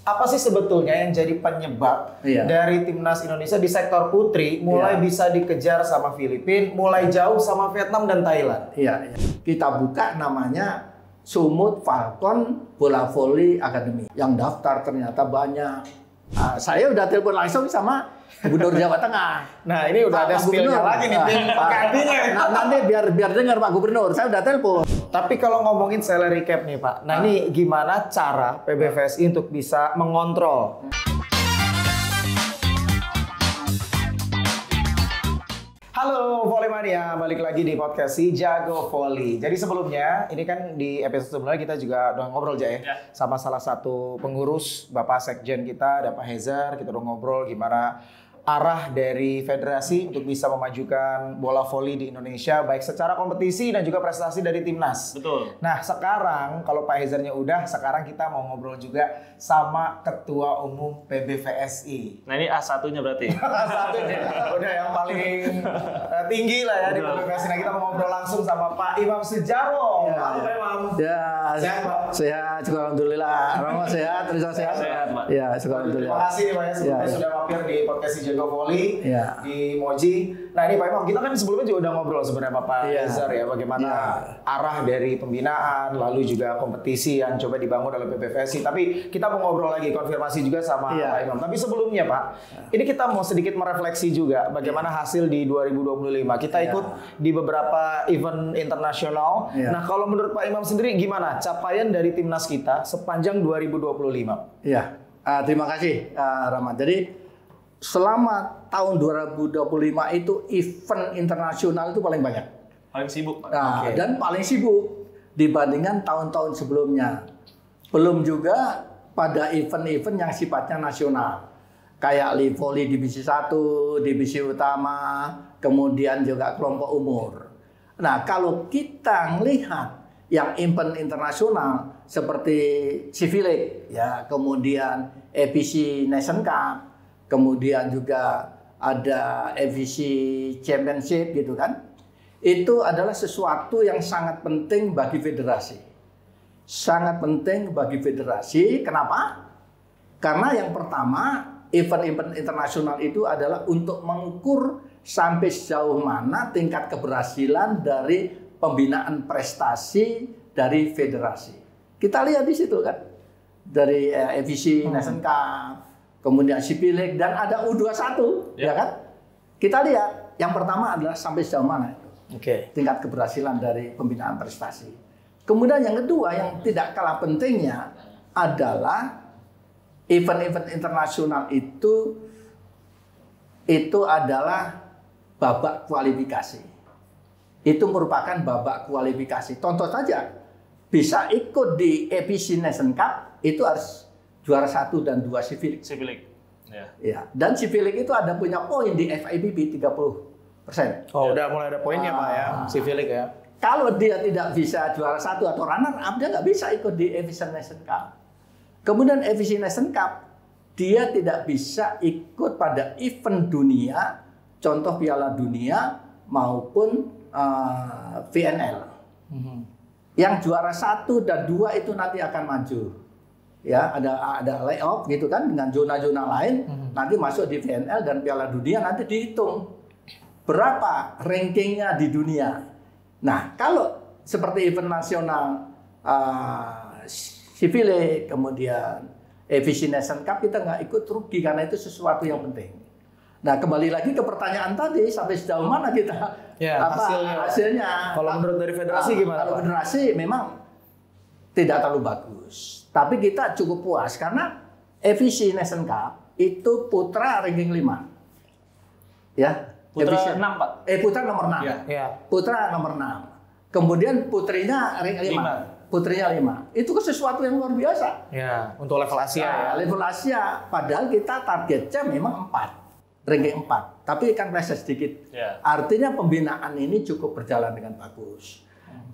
Apa sih sebetulnya yang jadi penyebab dari timnas Indonesia di sektor putri mulai bisa dikejar sama Filipina, mulai jauh sama Vietnam dan Thailand? Iya. Kita buka namanya Sumut Falcon Bola Voli Academy. Yang daftar ternyata banyak. Saya udah telepon langsung sama Gubernur Jawa Tengah. Nah ini udah ada spill-nya lagi nih tim gantinya. Nanti biar dengar Pak Gubernur, saya udah telepon. Tapi kalau ngomongin salary cap nih Pak, nah ini gimana cara PBVSI untuk bisa mengontrol? Halo Volley-mania, balik lagi di podcast Si Jago Volley. Jadi sebelumnya, ini kan di episode sebelumnya kita juga udah ngobrol ya sama salah satu pengurus Bapak Sekjen kita, ada Pak Hezar. Kita udah ngobrol gimana arah dari federasi untuk bisa memajukan bola voli di Indonesia baik secara kompetisi dan juga prestasi dari timnas. Betul. Nah sekarang kalau Pak Hezarnya udah, sekarang kita mau ngobrol juga sama Ketua Umum PBVSI. Nah ini A1-nya berarti. A1-nya udah yang paling tinggi lah ya di PBVSI. Nah kita mau ngobrol langsung sama Pak Imam Sudjarwo. Halo Pak Imam. Ya, sehat Pak? Sehat, syukur alhamdulillah. Romo sehat, Rizal sehat? Sehat Pak. Ya, syukur alhamdulillah. Terima kasih Pak ya sebelumnya sudah mampir di podcast Si Jago Volley di Moji. Nah ini Pak Imam, kita kan sebelumnya juga udah ngobrol sebenarnya Pak Hezar ya bagaimana arah dari pembinaan lalu juga kompetisi yang coba dibangun oleh PBVSI. Tapi kita mau ngobrol lagi, konfirmasi juga sama Pak Imam. Tapi sebelumnya Pak, ini kita mau sedikit merefleksi juga bagaimana hasil di 2025. Kita ikut di beberapa event internasional. Nah kalau menurut Pak Imam sendiri gimana capaian dari timnas kita sepanjang 2025? Iya, terima kasih Rahmat. Jadi selama tahun 2025 itu event internasional itu paling banyak. Paling sibuk Pak. Dan paling sibuk dibandingkan tahun-tahun sebelumnya. Belum juga pada event-event yang sifatnya nasional. Kayak volley divisi 1, divisi utama, kemudian juga kelompok umur. Nah, kalau kita melihat yang event internasional seperti Civilik, ya, kemudian EVC Nation Cup, kemudian juga ada EVC Championship gitu kan. Itu adalah sesuatu yang sangat penting bagi federasi. Sangat penting bagi federasi. Kenapa? Karena yang pertama, event-event internasional itu adalah untuk mengukur sampai sejauh mana tingkat keberhasilan dari pembinaan prestasi dari federasi. Kita lihat di situ kan. Dari EVC Nation Cup, kemudian Civilik, dan ada U21, ya kan? Kita lihat, yang pertama adalah sampai sejauh mana itu tingkat keberhasilan dari pembinaan prestasi. Kemudian yang kedua yang tidak kalah pentingnya adalah event-event internasional itu adalah babak kualifikasi. Itu merupakan babak kualifikasi. Contoh saja, bisa ikut di EVC Nation Cup itu harus juara 1 dan 2 Civilik. Ya. Dan Civilik itu ada punya poin di FIVB 30%. Oh, udah mulai ada poinnya Pak ya, Civilik ya. Kalau dia tidak bisa juara 1 atau runner up, dia nggak bisa ikut di EVC Nation Cup. Kemudian EVC Nation Cup, dia tidak bisa ikut pada event dunia, contoh Piala Dunia maupun VNL. Yang juara 1 dan 2 itu nanti akan maju. Ya, ada layoff gitu kan dengan zona-zona lain, nanti masuk di VNL dan Piala Dunia nanti dihitung berapa rankingnya di dunia. Nah, kalau seperti event nasional Civilik, kemudian EVC Nation Cup, kita nggak ikut rugi karena itu sesuatu yang penting. Nah, kembali lagi ke pertanyaan tadi, sampai sejauh mana kita hasilnya. Kalau menurut dari federasi gimana? Kalau federasi memang tidak terlalu bagus, tapi kita cukup puas karena EVC Nation Cup itu putra ranking 5. Ya. Putra 6 Pak. Putra nomor 6. Putra nomor 6. Kemudian putrinya ranking 5. Putrinya 5. Itu sesuatu yang luar biasa. Ya, untuk level Asia ya. Level Asia, padahal kita targetnya memang 4. Ranking 4. Tapi kan meleset sedikit. Artinya pembinaan ini cukup berjalan dengan bagus.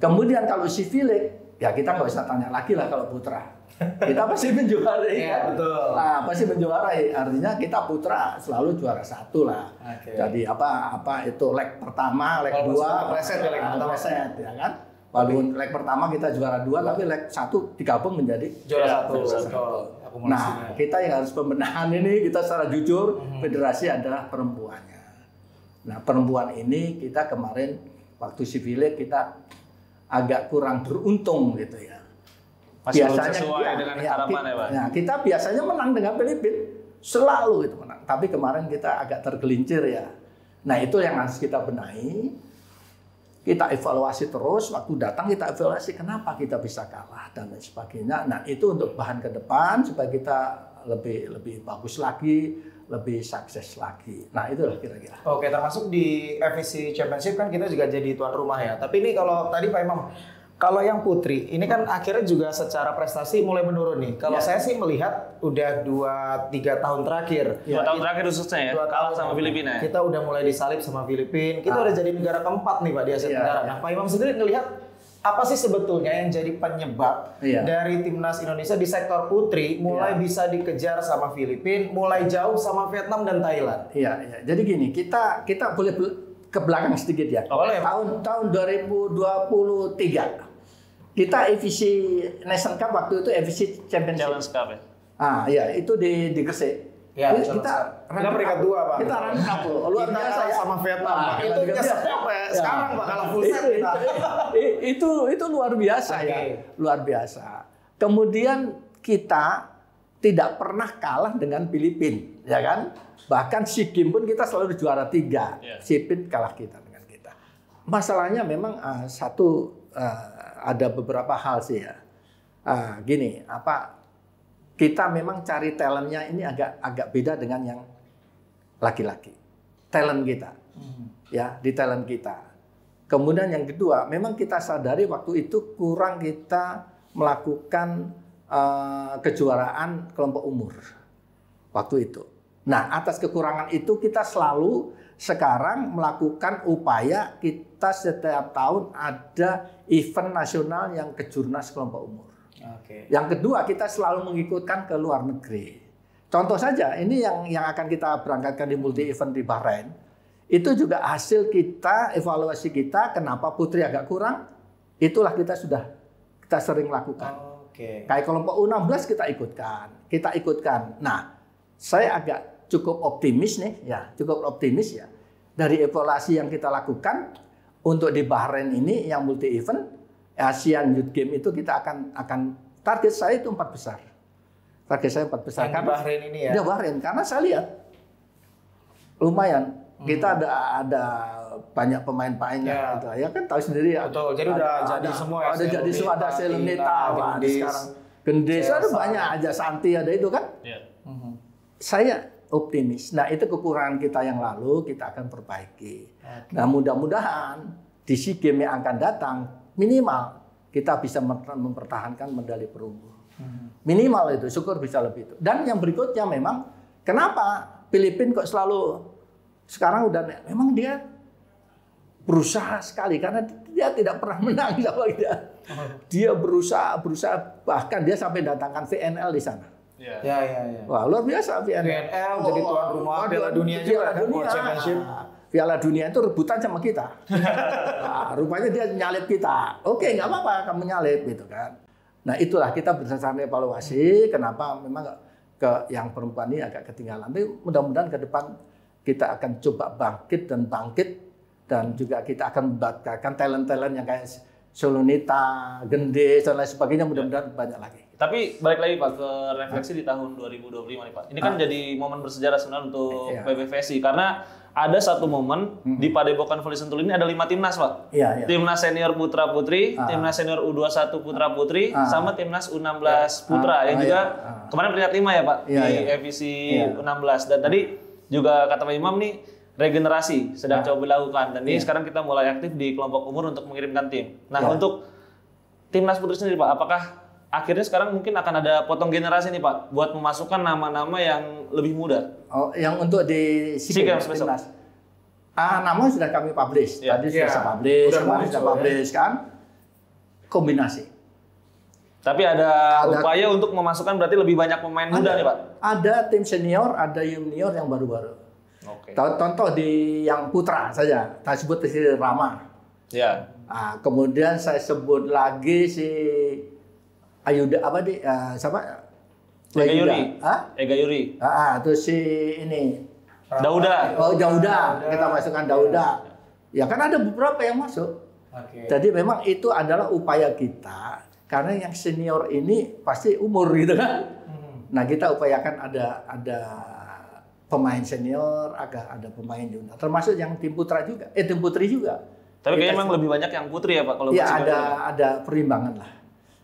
Kemudian kalau Civilik, ya kita nggak usah tanya lagi lah kalau putra. Kita pasti menjuarai. Iya, betul. Nah, pasti menjuarai. Artinya kita putra selalu juara 1 lah. Jadi apa itu leg pertama, leg 2, kepleset ya kan? Walaupun leg pertama kita juara 2, tapi leg 1 digabung menjadi juara 1. Nah, kita yang harus pembenahan ini, kita secara jujur, federasi adalah perempuannya. Nah, perempuan ini kita kemarin waktu Civilek kita agak kurang beruntung gitu ya. Masih biasanya sesuai dengan harapan ya Pak? Nah, kita biasanya menang dengan Filipina, selalu itu menang. Tapi kemarin kita agak tergelincir ya. Nah, itu yang harus kita benahi. Kita evaluasi terus, waktu datang kita evaluasi kenapa kita bisa kalah dan lain sebagainya. Nah, itu untuk bahan ke depan supaya kita lebih bagus lagi, lebih sukses lagi. Nah, itulah kira-kira. Oke, termasuk di FEC Championship kan kita juga jadi tuan rumah ya. Tapi ini kalau tadi Pak Imam, kalau yang putri, ini kan akhirnya juga secara prestasi mulai menurun nih. Kalau saya sih melihat udah 2-3 tahun terakhir. 2 tahun terakhir khususnya ya, kalah sama Filipina. Kita udah mulai disalip sama Filipina. Kita udah jadi negara keempat nih Pak di Asia Tenggara. Nah, Pak Imam sendiri ngelihat apa sih sebetulnya yang jadi penyebab dari timnas Indonesia di sektor putri mulai bisa dikejar sama Filipina, mulai jauh sama Vietnam dan Thailand? Iya. Jadi gini, kita boleh ke belakang sedikit ya. Tahun 2023 kita FEC Nation Cup waktu itu FEC Championship. Challenge Cup ya. Iya, itu di Gresik. Ya, kita peringkat 2 Pak. Kita running up loh. Luar biasa ya sama Vietnam. Itu nyesek sekarang Pak kalau full set kita. Itu luar biasa ya. Luar biasa. Kemudian kita tidak pernah kalah dengan Filipina, ya kan? Bahkan SEA Games pun kita selalu juara 3. Filipina kalah kita dengan kita. Masalahnya memang ada beberapa hal sih ya. Gini, kita memang cari talentnya ini agak beda dengan yang laki-laki. Talent kita, ya di talent kita. Kemudian yang kedua, memang kita sadari waktu itu kurang kita melakukan kejuaraan kelompok umur waktu itu. Nah, atas kekurangan itu kita selalu sekarang melakukan upaya kita setiap tahun ada event nasional yang kejurnas kelompok umur. Yang kedua, kita selalu mengikutkan ke luar negeri. Contoh saja, ini yang akan kita berangkatkan di multi event di Bahrain. Itu juga hasil kita, evaluasi kita, kenapa putri agak kurang. Itulah kita sering lakukan. Kayak kelompok U16 kita ikutkan. Nah, saya agak cukup optimis nih, cukup optimis ya. Dari evaluasi yang kita lakukan untuk di Bahrain ini yang multi event Asian Youth Game itu kita akan target saya itu 4 besar. Target saya 4 besar. Yang di Bahrain ini ya. Di Bahrain karena saya lihat lumayan. Kita ada banyak pemain-pemainnya gitu. Ya kan tahu sendiri ya. Betul. Jadi udah jadi semua ya. Ada jadi semua, ada Selenita, sekarang Gendis ada banyak aja, Santi ada itu kan. Saya optimis. Nah, itu kekurangan kita yang lalu kita akan perbaiki. Nah, mudah-mudahan di SEA Games yang akan datang minimal kita bisa mempertahankan medali perunggu. Minimal itu, syukur bisa lebih itu. Dan yang berikutnya memang kenapa Filipina kok selalu sekarang udah memang dia berusaha sekali karena dia tidak pernah menang sama dia. Dia berusaha bahkan dia sampai datangkan VNL di sana. Ya. Wah, luar biasa VNL jadi tuan rumah Piala Dunia juga kan, World Championship. Piala Dunia itu rebutan sama kita. Nah, rupanya dia nyalip kita. Oke, nggak apa-apa kamu nyalip gitu kan. Nah, itulah kita berdasarkan evaluasi kenapa memang yang perempuan ini agak ketinggalan. Tapi mudah-mudahan ke depan kita akan coba bangkit dan juga kita akan membatkan talent-talent yang kayak Solonita, Gendis dan lain sebagainya, mudah-mudahan banyak lagi. Tapi balik lagi Pak ke refleksi di tahun 2025 nih Pak. Ini kan jadi momen bersejarah sebenarnya untuk PBVSI karena ada satu momen di Padepokan Voli Sentul ini ada 5 timnas Pak. Timnas senior putra putri, timnas senior U21 putra putri, sama timnas U16 putra yang juga kemarin peringkat 5 ya Pak di FEC U16. Dan tadi juga kata Pak Imam nih regenerasi sedang coba dilakukan dan ini sekarang kita mulai aktif di kelompok umur untuk mengirimkan tim. Nah, untuk timnas putri sendiri Pak, apakah akhirnya sekarang mungkin akan ada potong generasi nih Pak buat memasukkan nama-nama yang lebih muda? Oh, yang untuk di SEA Games timnas. Nama sudah kami publish. Tadi sudah saya publish, kemarin sudah publish kan. Kombinasi. Tapi ada upaya untuk memasukkan berarti lebih banyak pemain muda nih Pak? Ada tim senior, ada junior yang baru-baru. Contoh di yang putra saja, saya sebut si Rama. Kemudian saya sebut lagi si Ayuda siapa? Ega Yuri. Ega Yuri. Terus si ini Dauda. Dauda. Kita masukkan Dauda. Ya kan ada beberapa yang masuk. Jadi memang itu adalah upaya kita karena yang senior ini pasti umur gitu kan. Nah kita upayakan ada pemain senior, ada pemain junior, termasuk yang tim putra juga, tim putri juga. Tapi kayaknya memang lebih banyak yang putri ya Pak kalau ya ada perimbangan lah.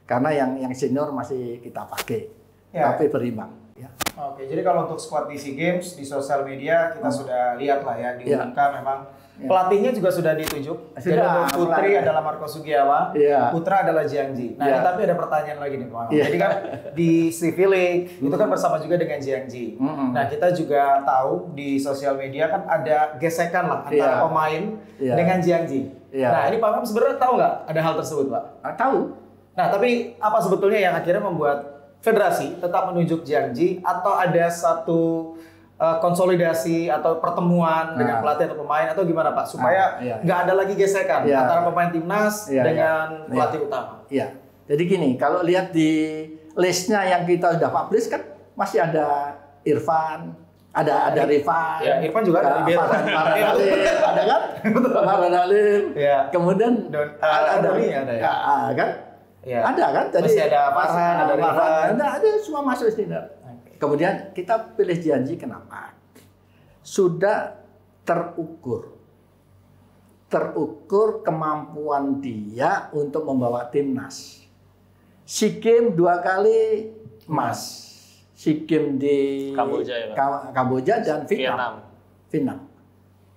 Karena yang senior masih kita pakai, tapi berimbang. Ya. Oke, jadi kalau untuk squad di SEA Games di sosial media kita sudah lihat lah ya diumumkan memang pelatihnya juga sudah ditunjuk. Jadi untuk putri adalah Marco Sugiyawa, putra adalah Jiang Ji. Nah, tapi ada pertanyaan lagi nih Pak. Jadi kan di CV League itu kan bersama juga dengan Jiang Ji. Nah, kita juga tahu di sosial media kan ada gesekan lah antara pemain dengan Jiang Ji. Nah, ini Pak Mam sebenarnya tahu nggak ada hal tersebut Pak? Tahu. Nah, tapi apa sebetulnya yang akhirnya membuat federasi tetap menunjuk Jiang Ji atau ada satu konsolidasi atau pertemuan dengan pelatih atau pemain atau gimana Pak supaya nggak ada lagi gesekan antara pemain timnas dengan pelatih utama? Iya. Jadi gini, kalau lihat di listnya yang kita sudah publish kan masih ada Irfan, ada Rifan. Ya, Irfan juga ada di ada kan? Farhan Halim. Kemudian ada kan? Ya. Ada kan? Jadi masih ada Farhan, ada Rifan. Ada semua masuk sini. Kemudian kita pilih Jiang Ji kenapa? Sudah terukur kemampuan dia untuk membawa timnas. SEA Games 2 kali emas. SEA Games di Kamboja dan Vietnam.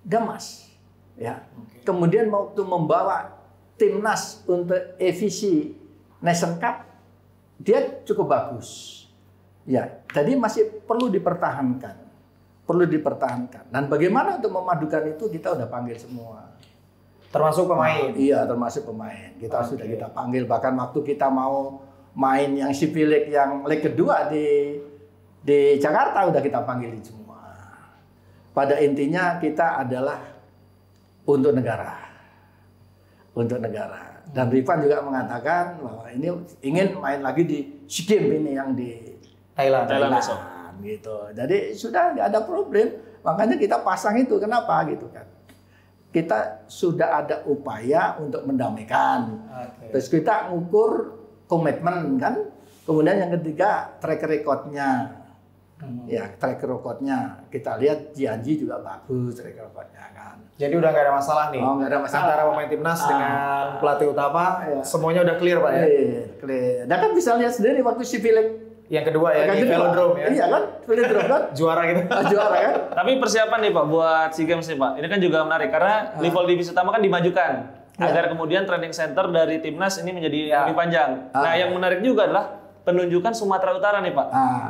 Dia emas. Ya. Kemudian waktu membawa timnas untuk EVC Nation Cup, dia cukup bagus. Ya, jadi masih perlu dipertahankan. Dan bagaimana untuk memadukan itu kita udah panggil semua. Termasuk pemain? Iya, termasuk pemain. Sudah kita panggil. Bahkan waktu kita mau main yang CV League yang leg kedua di Jakarta udah kita panggilin semua. Pada intinya kita adalah untuk negara. Dan Rifan juga mengatakan bahwa ini ingin main lagi di SEA Games ini yang di Thailand gitu. Jadi sudah nggak ada problem. Makanya kita pasang itu. Kenapa gitu kan? Kita sudah ada upaya untuk mendamaikan. Terus kita ngukur komitmen kan. Kemudian yang ketiga track recordnya. Ya track recordnya kita lihat Jiang Ji juga bagus track recordnya kan. Jadi udah nggak ada masalah nih. Nggak ada masalah antara pemain timnas dengan pelatih utama. Semuanya udah clear Pak ya. Clear. Dan kan bisa lihat sendiri waktu CV League yang kedua ya di velodrome ya. Iya kan? Velodrome kan? Juara gitu. Juara kan? Tapi persiapan nih Pak buat SEA Games nih Pak. Ini kan juga menarik karena level divisi utama kan dimajukan agar kemudian training center dari timnas ini menjadi lebih panjang. Nah, yang menarik juga adalah penunjukan Sumatera Utara nih Pak.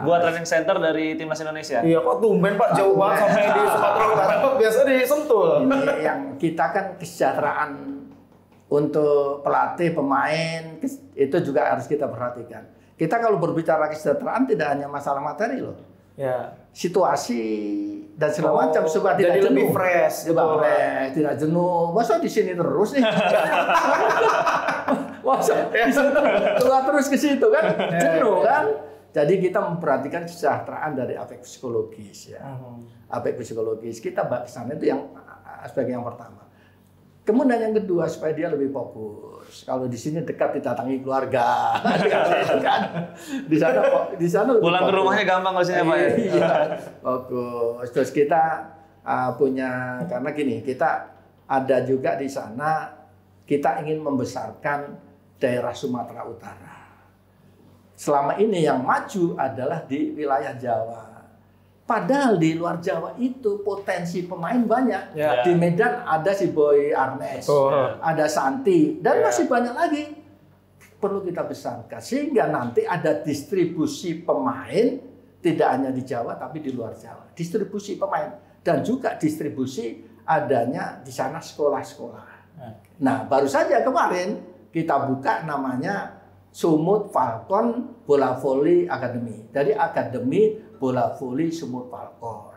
Buat training center dari timnas Indonesia. Iya, kok tumben Pak jauh banget sampai di Sumatera Utara. Biasa di Sentul. Ini yang kita kan kesejahteraan untuk pelatih, pemain itu juga harus kita perhatikan. Kita kalau berbicara kesejahteraan tidak hanya masalah materi loh. Ya. Situasi dan segala macam supaya tidak jenuh. Lebih fresh, tidak jenuh. Masa di sini terus nih? Masa di sini keluar terus ke situ kan? Jenuh kan? Jadi kita memperhatikan kesejahteraan dari aspek psikologis ya. Aspek psikologis kita kesana itu yang aspek yang pertama. Kemudian yang kedua supaya dia lebih fokus. Kalau di sini dekat didatangi keluarga, kan? Di sana pulang ke rumahnya gampang nggak sih Pak ya? Iya, fokus. Terus kita punya karena gini kita ada juga di sana kita ingin membesarkan daerah Sumatera Utara. Selama ini yang maju adalah di wilayah Jawa. Padahal di luar Jawa itu potensi pemain banyak. Di Medan ada si Boy Arnes, ada Santi, dan masih banyak lagi. Perlu kita besarkan sehingga nanti ada distribusi pemain tidak hanya di Jawa tapi di luar Jawa. Distribusi pemain dan juga distribusi adanya di sana sekolah-sekolah. Nah, baru saja kemarin kita buka namanya Sumut Falcon Bola Voli Academy. Jadi Akademi Bola Voli Sumut Falcon.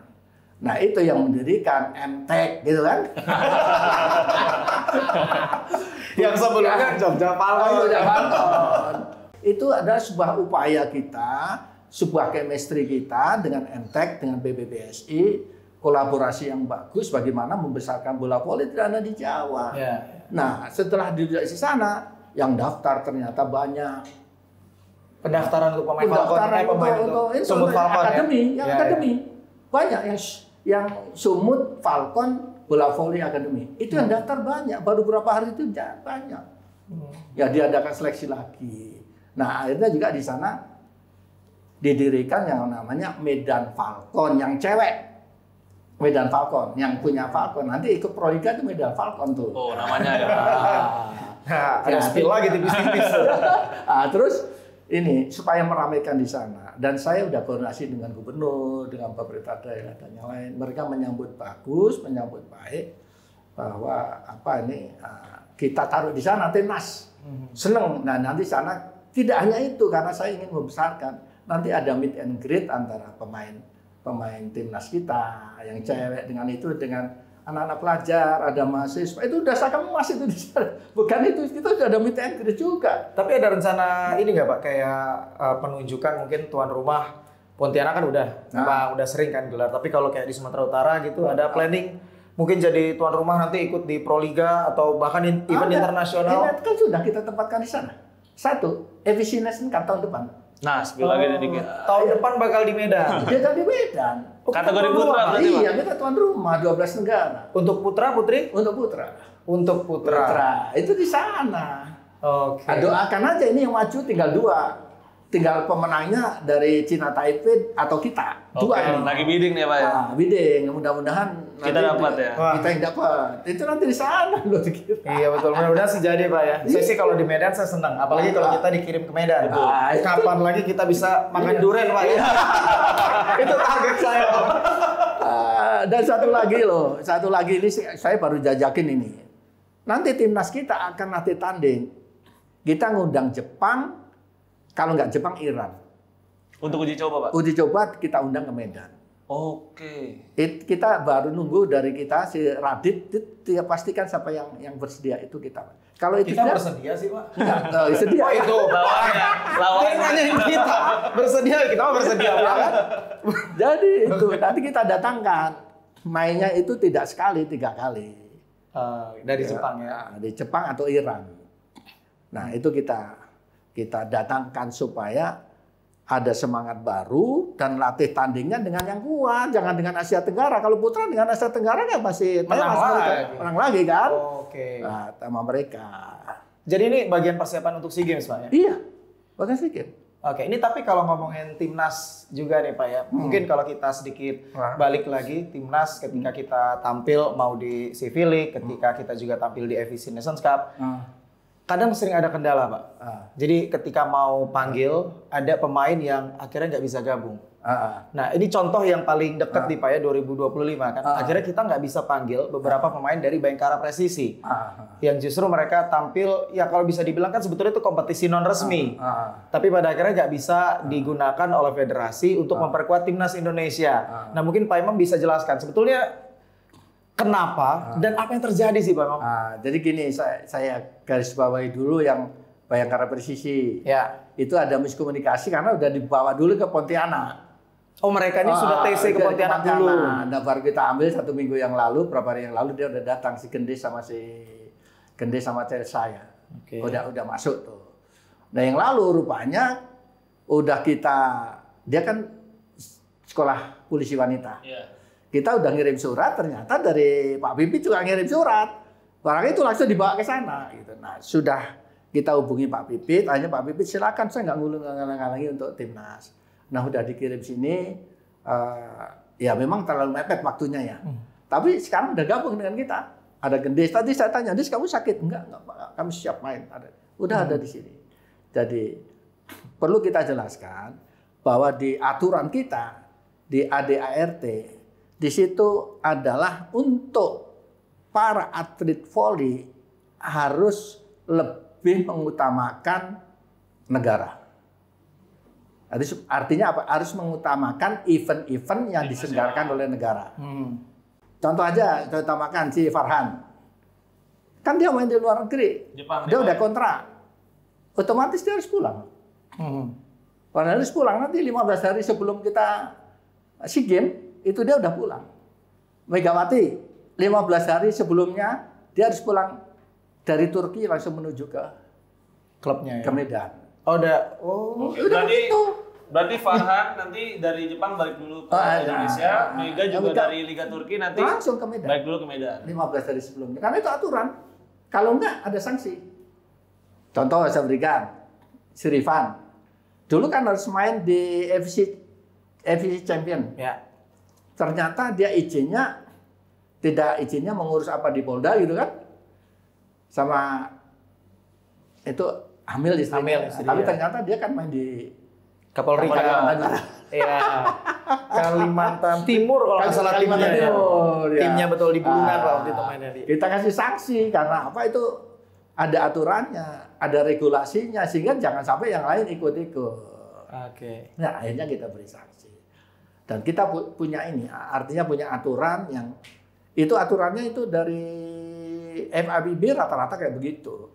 Nah, itu yang mendirikan MTEK gitu kan. Yang sebelumnya Jogja Falcon. Itu adalah sebuah upaya kita sebuah chemistry kita dengan Entek, dengan PBBSI, kolaborasi yang bagus bagaimana membesarkan bola voli tidak hanya di Jawa. Nah, setelah duduk di sana, yang daftar ternyata banyak. Pendaftaran untuk pemain untuk Sumut Falcon akademi, yang akademi banyak yang Sumut Falcon bola voli akademi. Itu yang daftar banyak, baru beberapa hari itu banyak. Ya diadakan seleksi lagi. Nah, akhirnya juga di sana didirikan yang namanya Medan Falcon yang cewek. Medan Falcon yang punya Falcon nanti ikut Proliga itu Medan Falcon tuh. Oh, namanya ya. Ada spill lagi tipis-tipis. Terus ini supaya meramaikan di sana dan saya udah koordinasi dengan gubernur, dengan pemerintah daerah dan yang lain. Mereka menyambut bagus, menyambut baik bahwa kita taruh di sana timnas. Seneng. Nah, nanti sana tidak hanya itu karena saya ingin membesarkan. Nanti ada meet and greet antara pemain timnas kita yang cewek dengan anak-anak pelajar, ada mahasiswa. Itu udah saya emas itu di sana. Bukan itu, kita sudah ada meet and greet juga. Tapi ada rencana ini nggak Pak, kayak penunjukan mungkin tuan rumah Pontianak kan udah sering kan gelar. Tapi kalau kayak di Sumatera Utara gitu ada planning mungkin jadi tuan rumah nanti ikut di Proliga atau bahkan event internasional. Ini kan sudah kita tempatkan di sana. Satu, EVC Nation kan tahun depan. Nah, spill lagi dikit. Tahun depan bakal di Medan. Dia kan di Medan. Kategori putra berarti, Iya, kita tuan rumah 12 negara. Untuk putra, putri? Untuk putra. Untuk putra. Itu di sana. Oke. Doakan aja ini yang maju tinggal 2. Tinggal pemenangnya dari Cina Taipei atau kita. 2 ini. Lagi bidding nih Pak ya? Bidding. Mudah-mudahan kita dapat ya? Kita yang dapat. Itu nanti di sana loh. Iya betul. Mudah-mudahan sih jadi Pak ya. Saya sih kalau di Medan saya senang. Apalagi kalau kita dikirim ke Medan. Kapan lagi kita bisa makan durian Pak ya? Itu target saya. Dan satu lagi ini saya baru jajakin ini. Nanti timnas kita akan nanti tanding. Kita ngundang Jepang. Kalau nggak Jepang, Iran. Untuk uji coba, Pak? Uji coba kita undang ke Medan. Oke. Kita baru nunggu dari kita, si Radit, dia pastikan siapa yang bersedia itu kita. Kalau itu kita bersedia sih, Pak. Enggak, bersedia. Oh, itu lawannya kita. Bersedia, kita mau bersedia. Kan? Jadi itu, nanti kita datangkan. Mainnya itu tidak sekali, 3 kali. Dari Jepang ya? Di Jepang atau Iran. Nah, itu kita datangkan supaya ada semangat baru dan latih tandingnya dengan yang kuat, jangan dengan Asia Tenggara. Kalau putra dengan Asia Tenggara kan pasti menang lagi kan? Oke. Nah, sama mereka. Jadi ini bagian persiapan untuk SEA Games Pak ya? Iya, bagian SEA Games. Oke, ini tapi kalau ngomongin timnas juga nih Pak ya, mungkin kalau kita sedikit balik lagi timnas ketika kita tampil mau di SEA League, ketika kita juga tampil di EVC Nations Cup. Kadang sering ada kendala Pak. Jadi ketika mau panggil ada pemain yang akhirnya nggak bisa gabung. Nah ini contoh yang paling dekat nih Pak ya 2025 kan. Akhirnya kita nggak bisa panggil beberapa pemain dari Bayangkara Presisi. Yang justru mereka tampil ya kalau bisa dibilang kan sebetulnya itu kompetisi non resmi. Tapi pada akhirnya nggak bisa digunakan oleh federasi untuk memperkuat timnas Indonesia. Nah mungkin Pak Imam bisa jelaskan sebetulnya kenapa dan apa yang terjadi sih Pak Imam? Jadi gini, saya garis bawahi dulu yang Bayangkara Presisi. Ya. Itu ada miskomunikasi karena udah dibawa dulu ke Pontianak. Oh mereka ini sudah TC ke Pontianak dulu. Nah baru kita ambil 1 minggu yang lalu, berapa hari yang lalu dia udah datang si Gendis sama Celsa ya. Okay. Udah masuk tuh. Nah yang lalu rupanya udah dia kan sekolah polisi wanita. Yeah. Kita udah ngirim surat, ternyata dari Pak Pipit juga ngirim surat. Barang itu langsung dibawa ke sana. Gitu. Nah, sudah kita hubungi Pak Pipit, hanya Pak Pipit silakan, saya nggak ngalang-ngalangi untuk timnas. Nah, udah dikirim sini, ya memang terlalu mepet waktunya ya. Tapi sekarang udah gabung dengan kita. Ada Gendis, tadi saya tanya, Gendis kamu sakit? Enggak, kami siap main. Udah ada di sini. Jadi, perlu kita jelaskan bahwa di aturan kita, di ADART, di situ adalah untuk para atlet voli harus lebih mengutamakan negara. Artinya apa? Harus mengutamakan event-event yang diselenggarakan oleh negara. Contoh aja, kita utamakan si Farhan. Kan dia main di luar negeri. Dia udah kontrak. Otomatis dia harus pulang. Van der Lis pulang nanti 15 hari sebelum kita SEA Games itu dia udah pulang. Megawati 15 hari sebelumnya dia harus pulang dari Turki langsung menuju ke klubnya ya. Ke Medan. Udah begitu. Berarti Farhan nanti dari Jepang balik dulu ke Indonesia, Mega juga dari Liga Turki nanti langsung ke Medan. Balik dulu ke Medan. 15 hari sebelumnya. Karena itu aturan. Kalau enggak ada sanksi. Contoh saya berikan, si Rifan. Dulu kan harus main di FC Champion. Ya. Ternyata dia tidak izinnya mengurus apa di Polda gitu kan. Sama itu hamil istrinya. Tapi ternyata dia kan main di Kapolri Iya. Kalimantan Timur kalau nggak salah Kalimantan Timur. Ya. Timnya betul di Bulungan Pak waktu itu mainnya di. Kita kasih sanksi karena apa itu ada aturannya, ada regulasinya sehingga jangan sampai yang lain ikut-ikut. Oke. Nah, akhirnya kita beri sanksi. Dan kita punya ini, artinya punya aturan yang itu aturannya itu dari FIBB rata-rata kayak begitu.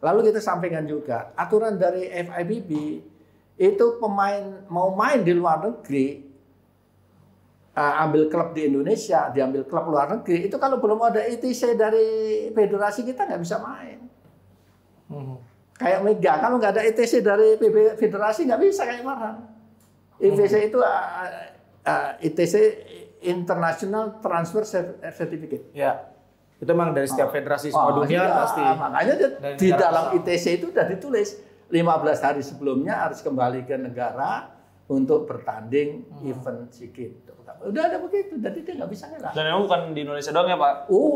Lalu kita sampaikan juga aturan dari FIBB itu pemain mau main di luar negeri, ambil klub di Indonesia, diambil klub luar negeri, itu kalau belum ada ITC dari federasi kita nggak bisa main. Kayak Mega, kalau nggak ada ITC dari federasi nggak bisa kayak Farhan. ITC itu ITC International Transfer Certificate. Ya. Itu memang dari setiap federasi semua dunia pasti. Makanya di dalam ITC itu sudah ditulis 15 hari sebelumnya harus kembali ke negara untuk bertanding event SEA Games. Udah ada begitu, jadi dia nggak bisa ngelak. Dan memang bukan di Indonesia doang ya Pak.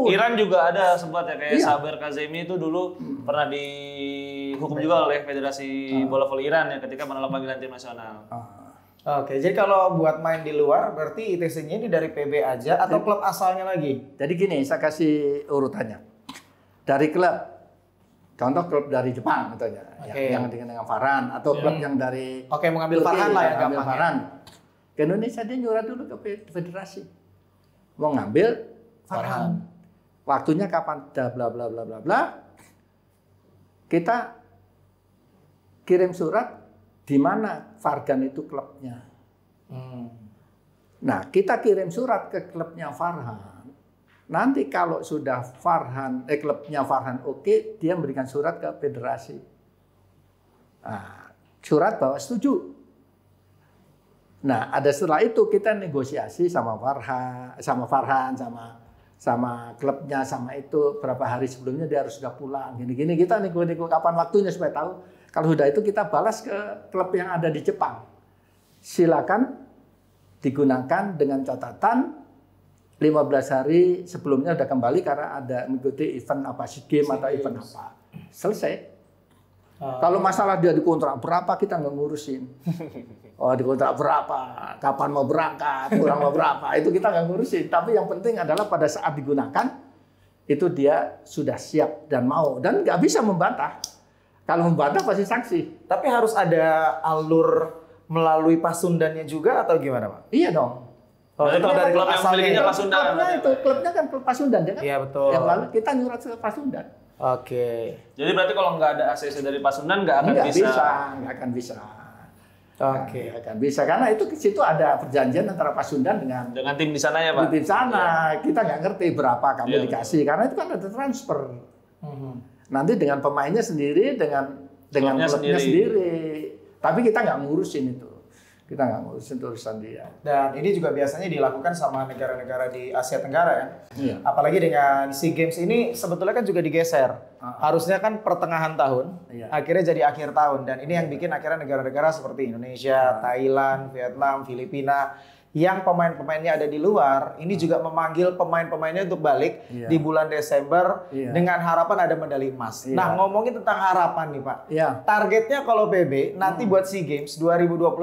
Iran juga ada sempat ya kayak Saber Kazemi itu dulu pernah dihukum juga oleh Federasi Bola Voli Iran ya ketika menolak panggilan tim nasional. Oke, jadi kalau buat main di luar berarti ITC-nya ini dari PB aja atau klub asalnya lagi? Jadi gini, saya kasih urutannya. Dari klub, contoh klub dari Jepang contohnya, yang dengan Farhan atau klub yang dari mengambil Farhan lah ya gampang. Farhan. Ke Indonesia dia nyurat dulu ke federasi. Mau ngambil Farhan. Waktunya kapan? Bla bla bla bla bla. Kita kirim surat di mana Fargan itu klubnya. Nah, kita kirim surat ke klubnya Farhan. Nanti kalau sudah klubnya Farhan oke, dia memberikan surat ke federasi. Nah, surat bahwa setuju. Nah, ada setelah itu kita negosiasi sama Farhan, sama klubnya, sama itu berapa hari sebelumnya dia harus sudah pulang. Gini-gini kita nego-nego kapan waktunya supaya tahu. Kalau sudah itu kita balas ke klub yang ada di Jepang. Silakan digunakan dengan catatan 15 hari sebelumnya sudah kembali karena ada mengikuti event apa SEA Games atau event apa. Selesai. Kalau masalah dia dikontrak berapa kita nggak ngurusin. Dikontrak berapa, kapan mau berangkat, kurang mau berapa, itu kita nggak ngurusin. Tapi yang penting adalah pada saat digunakan itu dia sudah siap dan mau dan nggak bisa membantah. Kalau membantah pasti sanksi. Tapi harus ada alur melalui Pasundannya juga atau gimana Pak? Iya dong. Tetap dari klub yang memilikinya Pasundan. Klubnya kan klub Pasundan ya kan? Iya betul. Yang lalu kita nyurat ke Pasundan. Oke. Jadi berarti kalau nggak ada ACC dari Pasundan nggak akan bisa. Nggak akan bisa. Oke. Akan bisa karena itu di situ ada perjanjian antara Pasundan dengan tim di sana ya Pak. Di sana kita nggak ngerti berapa kamu dikasih karena itu kan ada transfer. Nanti dengan pemainnya sendiri dengan klubnya sendiri. Tapi kita nggak ngurusin itu. Kita nggak ngurusin urusan dia. Dan ini juga biasanya dilakukan sama negara-negara di Asia Tenggara ya. Iya. Apalagi dengan SEA Games ini sebetulnya kan juga digeser. Harusnya kan pertengahan tahun, akhirnya jadi akhir tahun. Dan ini yang bikin akhirnya negara-negara seperti Indonesia, Thailand, Vietnam, Filipina, yang pemain-pemainnya ada di luar, ini juga memanggil pemain-pemainnya untuk balik di bulan Desember dengan harapan ada medali emas. Nah, ngomongin tentang harapan nih Pak. Targetnya kalau PB nanti buat SEA Games 2025,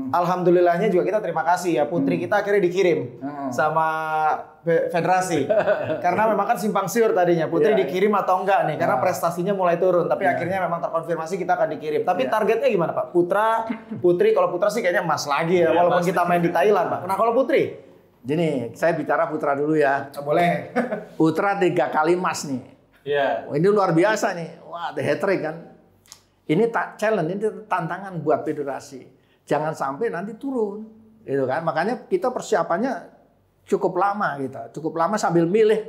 alhamdulillahnya juga kita terima kasih ya, putri kita akhirnya dikirim sama federasi. Karena memang kan simpang siur tadinya, putri dikirim atau enggak nih, karena prestasinya mulai turun. Tapi akhirnya memang terkonfirmasi kita akan dikirim. Tapi targetnya gimana Pak? Putri, kalau putra sih kayaknya emas lagi ya, walaupun kita main di Thailand Pak. Nah kalau putri? Gini, saya bicara putra dulu ya. Boleh. Putra 3 kali emas nih. Iya. Ini luar biasa nih. Wah, the hat trick kan. Ini challenge, ini tantangan buat federasi. Jangan sampai nanti turun, gitu kan? Makanya kita persiapannya cukup lama kita, cukup lama sambil milih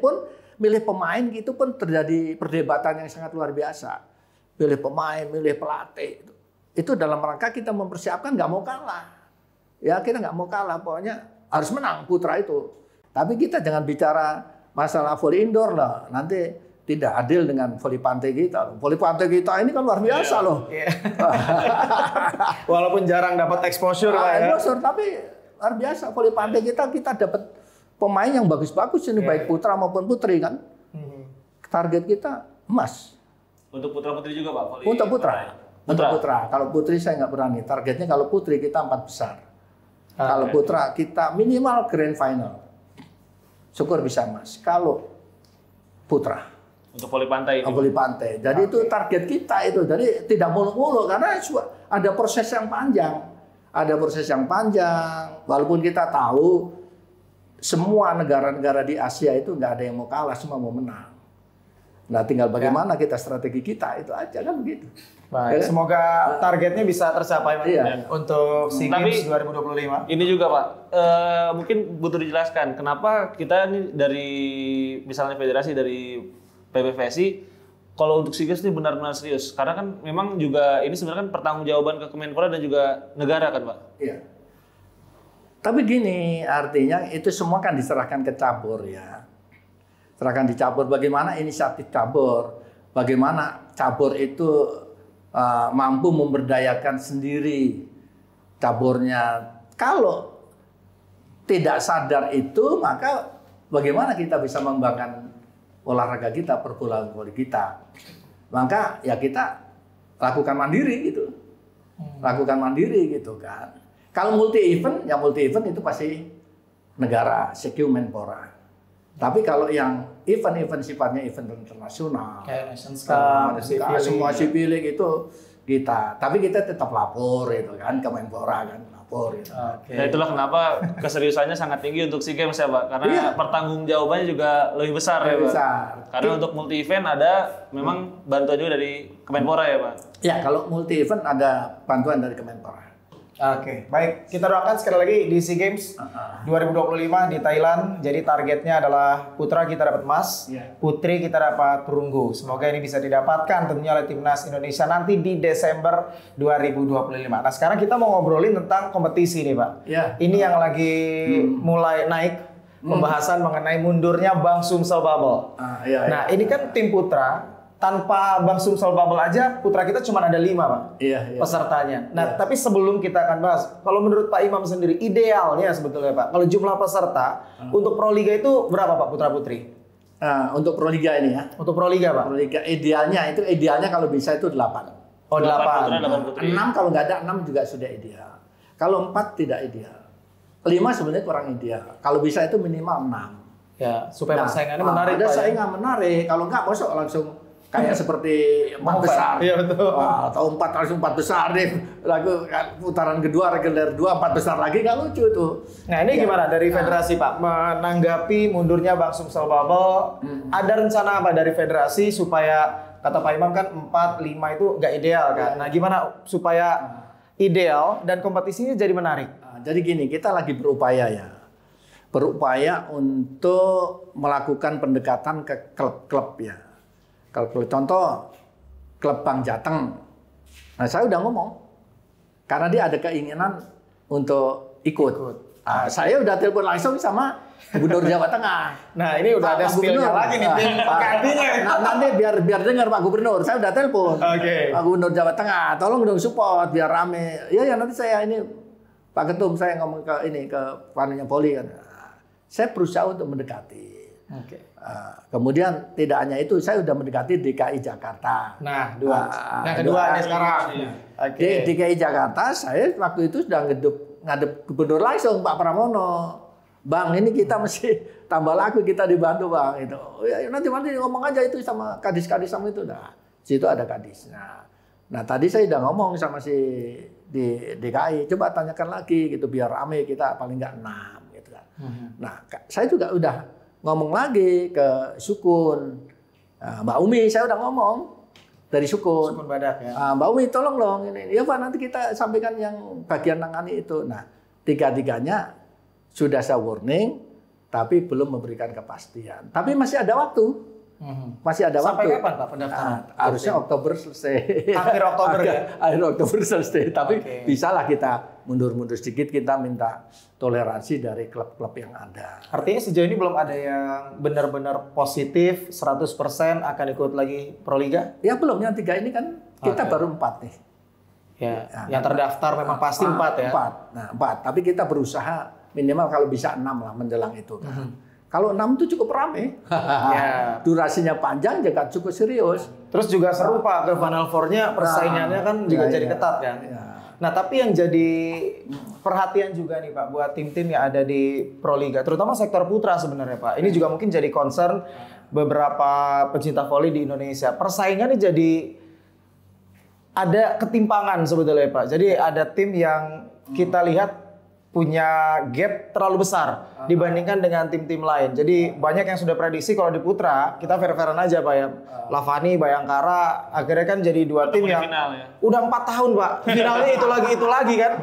pemain gitu pun terjadi perdebatan yang sangat luar biasa. Milih pemain, milih pelatih. Itu dalam rangka kita mempersiapkan nggak mau kalah. Ya kita nggak mau kalah, pokoknya harus menang Putra itu. Tapi kita jangan bicara masalah volley indoor lah, nanti tidak adil dengan volley pantai kita. Volley pantai kita ini kan luar biasa loh. Walaupun jarang dapat exposure ya. Exposure, tapi luar biasa volley pantai kita dapat pemain yang bagus-bagus ini baik putra maupun putri kan. Target kita emas. Untuk putra-putri juga Pak? Volley untuk putra. Untuk putra. Kalau putri saya nggak berani. Targetnya kalau putri kita 4 besar. Kalau putra kita minimal grand final. Syukur bisa emas. Kalau putra. Untuk volley pantai. Volley pantai. Jadi itu target kita itu. Jadi tidak muluk-muluk karena ada proses yang panjang. Ada proses yang panjang. Walaupun kita tahu semua negara-negara di Asia itu nggak ada yang mau kalah, semua mau menang. Nah, tinggal bagaimana kita strategi kita itu aja kan begitu. Baik, semoga targetnya bisa tercapai untuk SEA Games 2025. Ini juga Pak, mungkin butuh dijelaskan kenapa kita ini dari misalnya federasi dari PBVSI kalau untuk SEA Games ini benar-benar serius. Karena kan memang juga ini sebenarnya kan pertanggungjawaban ke Kemenpora dan juga negara kan Pak. Iya. Tapi gini, artinya itu semua kan diserahkan ke cabur ya. Serahkan di cabur, bagaimana inisiatif cabur, bagaimana cabur itu mampu memberdayakan sendiri caburnya. Kalau tidak sadar itu, maka bagaimana kita bisa mengembangkan olahraga kita, perbolaan voli kita. Maka ya kita lakukan mandiri gitu. Lakukan mandiri gitu kan. Kalau multi event, ya multi event itu pasti negara, CQ Menpora. Tapi kalau yang event-event sifatnya event internasional, kayak Nations Cup, semua civilik itu kita. Tapi kita tetap lapor itu kan ke Menpora kan, lapor itu. Nah itulah kenapa keseriusannya sangat tinggi untuk SEA Games ya Pak, karena pertanggungjawabannya juga lebih besar ya Pak. Karena untuk multi event ada memang bantuan juga dari Kemenpora ya Pak. Ya kalau multi event ada bantuan dari Kemenpora. Oke, baik. Kita doakan sekali lagi di SEA Games 2025 di Thailand. Jadi targetnya adalah putra kita dapat emas, putri kita dapat perunggu. Semoga ini bisa didapatkan tentunya oleh Timnas Indonesia nanti di Desember 2025. Nah, sekarang kita mau ngobrolin tentang kompetisi nih, Pak. Ini yang lagi mulai naik pembahasan mengenai mundurnya Bang Sumsel Bubble. Nah, ini kan tim putra. Tanpa Bang Sumsel Bubble aja, putra kita cuma ada 5, Pak, pesertanya. Nah, tapi sebelum kita akan bahas, kalau menurut Pak Imam sendiri, idealnya sebetulnya Pak, kalau jumlah peserta untuk Proliga itu berapa Pak, putra-putri? Untuk Proliga ini ya? Untuk Proliga Pak? Proliga idealnya kalau bisa itu 8. Oh 8. 6 kalau nggak ada 6 juga sudah ideal. Kalau 4 tidak ideal. 5 sebenarnya kurang ideal. Kalau bisa itu minimal 6. Ya, supaya persaingannya menarik. Ada saingan menarik. Kalau nggak masuk langsung kayak seperti 4 besar. Iya betul. Atau 4 langsung 4 besar deh. Lalu putaran kedua reguler 2 4 besar lagi nggak lucu tuh. Nah ini gimana dari federasi Pak menanggapi mundurnya Bang Sumsel Bubble? Ada rencana apa dari federasi supaya kata Pak Imam kan 4 5 itu nggak ideal kan? Nah gimana supaya ideal dan kompetisinya jadi menarik? Jadi gini, kita lagi berupaya ya. Berupaya untuk melakukan pendekatan ke klub-klub ya. Kalau contoh klub Bank Jateng, nah saya udah ngomong karena dia ada keinginan untuk ikut. Saya udah telepon langsung sama Gubernur Jawa Tengah. Nah ini udah ada spillnya lagi nih tim penggantinya. Nanti biar dengar Pak Gubernur, saya udah telepon Pak Gubernur Jawa Tengah, tolong dong support biar rame. Ya nanti saya ini Pak Ketum saya ngomong ke panunya Poli kan. Saya berusaha untuk mendekati. Kemudian tidak hanya itu, saya sudah mendekati DKI Jakarta. Nah, yang kedua nih sekarang. Di DKI Jakarta, saya waktu itu sudah ngadep gubernur langsung Pak Pramono. Bang, ini kita mesti tambah laku, kita dibantu Bang. Itu. Ya, nanti ngomong aja itu sama kadis-kadis sama itu. Nah, situ ada kadis. Nah, tadi saya sudah ngomong sama si di DKI, coba tanyakan lagi gitu biar rame kita paling nggak 6 gitu kan. Nah, saya juga udah ngomong lagi ke Sukun, Mbak Umi, saya udah ngomong dari Sukun. Sukun Badak ya. Mbak Umi tolong dong ini. Ya Pak, nanti kita sampaikan yang bagian nangani itu. Nah, tiga-tiganya sudah saya warning, tapi belum memberikan kepastian. Tapi masih ada waktu. Masih ada Sampai waktu. kapan Pak pendaftaran? Harusnya Oktober selesai. Akhir Oktober ya? Akhir Oktober selesai. Tapi bisalah kita mundur-mundur sedikit, kita minta toleransi dari klub-klub yang ada. Artinya sejauh ini belum ada yang benar-benar positif 100% akan ikut lagi Proliga? Ya belum, yang 3 ini kan kita baru 4 nih. Ya, yang terdaftar memang pasti 4 ya? 4. Nah, 4. Tapi kita berusaha minimal kalau bisa 6 lah menjelang itu kan. Kalau 6 itu cukup ramai. Ya. Durasinya panjang, juga cukup serius. Terus juga seru Pak, ke Final Four-nya persaingannya kan juga jadi ketat kan? Ya. Nah, tapi yang jadi perhatian juga nih Pak buat tim-tim yang ada di Proliga, terutama sektor putra sebenarnya Pak. Ini juga mungkin jadi concern beberapa pecinta voli di Indonesia. Persaingannya jadi ada ketimpangan sebetulnya Pak. Jadi ada tim yang kita lihat punya gap terlalu besar dibandingkan dengan tim-tim lain. Jadi banyak yang sudah prediksi kalau di putra kita fair-fairan aja Pak ya. Lavani, Bayangkara akhirnya kan jadi 2 tim yang final, ya? Udah 4 tahun Pak. Finalnya itu lagi kan.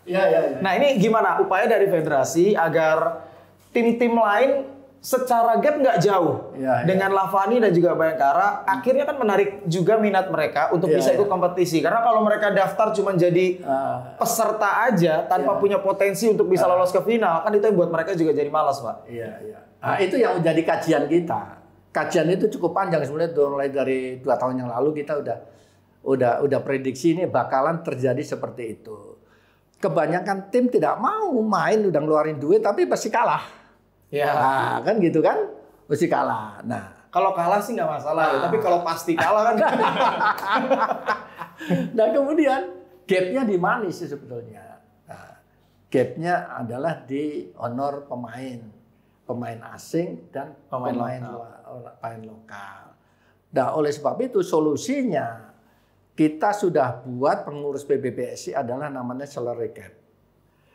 Iya. Nah ini gimana upaya dari federasi agar tim-tim lain secara gap nggak jauh dengan Lavani dan juga Bayangkara, akhirnya kan menarik juga minat mereka untuk bisa ikut kompetisi. Karena kalau mereka daftar cuma jadi peserta aja tanpa punya potensi untuk bisa lolos ke final, kan itu yang buat mereka juga jadi malas, Pak. Iya. Nah, itu yang menjadi kajian kita. Kajian itu cukup panjang sebenarnya, mulai dari 2 tahun yang lalu kita udah prediksi ini bakalan terjadi seperti itu. Kebanyakan tim tidak mau main, udah ngeluarin duit tapi pasti kalah. Ya, nah, kan gitu kan, mesti kalah. Nah, kalau kalah sih nggak masalah, ya. Tapi kalau pasti kalah kan. Nah, kemudian gapnya di mana sih sebetulnya? Nah, gapnya adalah di honor pemain asing dan pemain lokal. Nah, oleh sebab itu solusinya kita sudah buat, pengurus PBPSI adalah namanya salary cap.